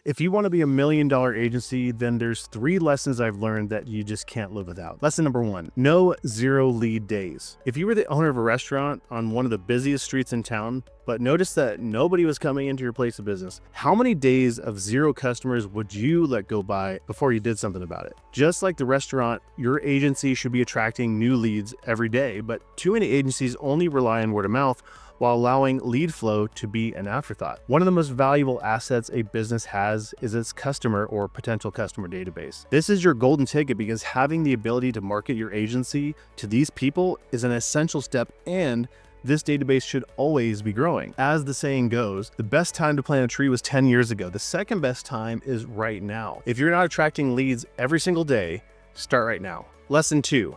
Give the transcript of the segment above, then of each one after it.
If you want to be $1 million agency, then there's 3 lessons I've learned that you just can't live without. Lesson number 1, no 0 lead days. If you were the owner of a restaurant on one of the busiest streets in town, but notice that nobody was coming into your place of business, how many days of 0 customers would you let go by before you did something about it? Just like the restaurant, your agency should be attracting new leads every day, but too many agencies only rely on word of mouth while allowing lead flow to be an afterthought. One of the most valuable assets a business has is its customer or potential customer database. This is your golden ticket because having the ability to market your agency to these people is an essential step, and this database should always be growing. As the saying goes, the best time to plant a tree was 10 years ago. The second best time is right now. If you're not attracting leads every single day, start right now. Lesson 2,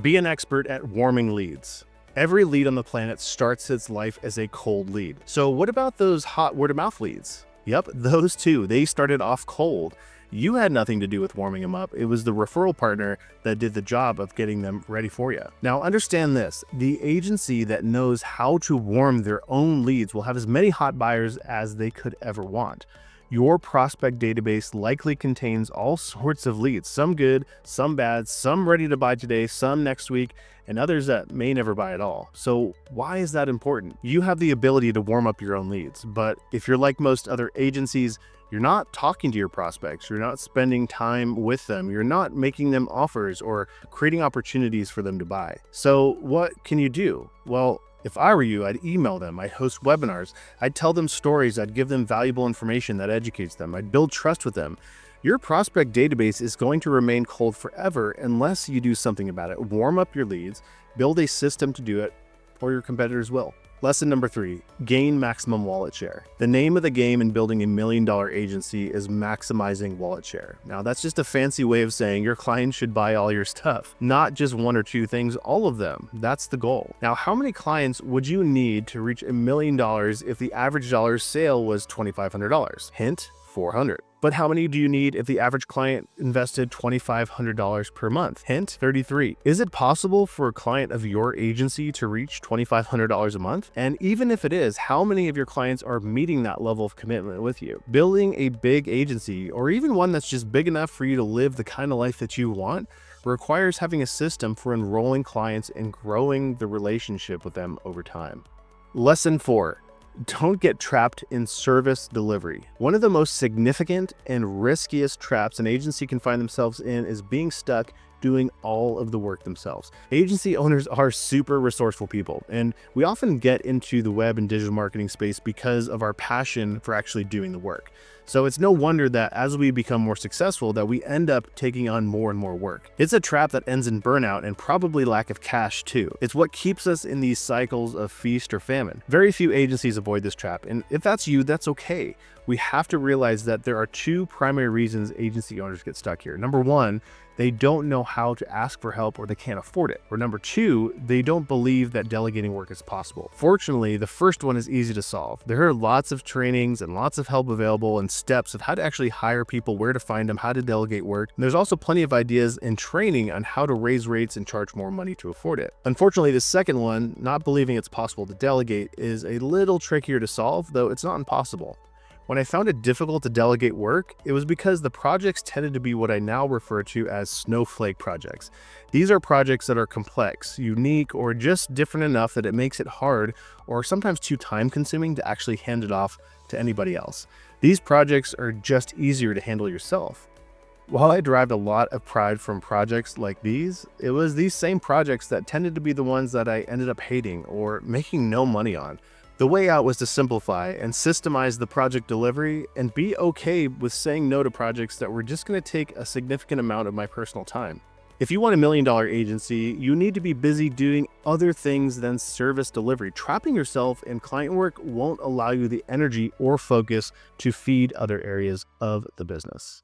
be an expert at warming leads. Every lead on the planet starts its life as a cold lead. So what about those hot word-of-mouth leads? Yep, those too. They started off cold. You had nothing to do with warming them up. It was the referral partner that did the job of getting them ready for you. Now understand this, the agency that knows how to warm their own leads will have as many hot buyers as they could ever want. Your prospect database likely contains all sorts of leads, some good, some bad, some ready to buy today, some next week, and others that may never buy at all. So why is that important? You have the ability to warm up your own leads, but if you're like most other agencies, you're not talking to your prospects, you're not spending time with them, you're not making them offers or creating opportunities for them to buy. So what can you do? Well, if I were you, I'd email them, I'd host webinars, I'd tell them stories, I'd give them valuable information that educates them, I'd build trust with them. Your prospect database is going to remain cold forever unless you do something about it. Warm up your leads, build a system to do it, or your competitors will. Lesson number 3, gain maximum wallet share. The name of the game in building a $1 million agency is maximizing wallet share. Now that's just a fancy way of saying your clients should buy all your stuff, not just 1 or 2 things, all of them. That's the goal. Now, how many clients would you need to reach $1 million if the average dollar sale was $2,500? Hint, 400. But how many do you need if the average client invested $2,500 per month? Hint, 33. Is it possible for a client of your agency to reach $2,500 a month? And even if it is, how many of your clients are meeting that level of commitment with you? Building a big agency, or even one that's just big enough for you to live the kind of life that you want, requires having a system for enrolling clients and growing the relationship with them over time. Lesson 4. Don't get trapped in service delivery. One of the most significant and riskiest traps an agency can find themselves in is being stuck doing all of the work themselves. Agency owners are super resourceful people, and we often get into the web and digital marketing space because of our passion for actually doing the work. So it's no wonder that as we become more successful, that we end up taking on more and more work. It's a trap that ends in burnout and probably lack of cash too. It's what keeps us in these cycles of feast or famine. Very few agencies avoid this trap, and if that's you, that's okay. We have to realize that there are 2 primary reasons agency owners get stuck here. Number 1, they don't know how to ask for help or they can't afford it. Or number 2, they don't believe that delegating work is possible. Fortunately, the first one is easy to solve. There are lots of trainings and lots of help available and steps of how to actually hire people, where to find them, how to delegate work. And there's also plenty of ideas and training on how to raise rates and charge more money to afford it. Unfortunately, the second one, not believing it's possible to delegate, is a little trickier to solve, though it's not impossible. When I found it difficult to delegate work, it was because the projects tended to be what I now refer to as snowflake projects. These are projects that are complex, unique, or just different enough that it makes it hard or sometimes too time-consuming to actually hand it off to anybody else. These projects are just easier to handle yourself. While I derived a lot of pride from projects like these, it was these same projects that tended to be the ones that I ended up hating or making no money on. The way out was to simplify and systemize the project delivery and be okay with saying no to projects that were just going to take a significant amount of my personal time. If you want $1 million agency, you need to be busy doing other things than service delivery. Trapping yourself in client work won't allow you the energy or focus to feed other areas of the business.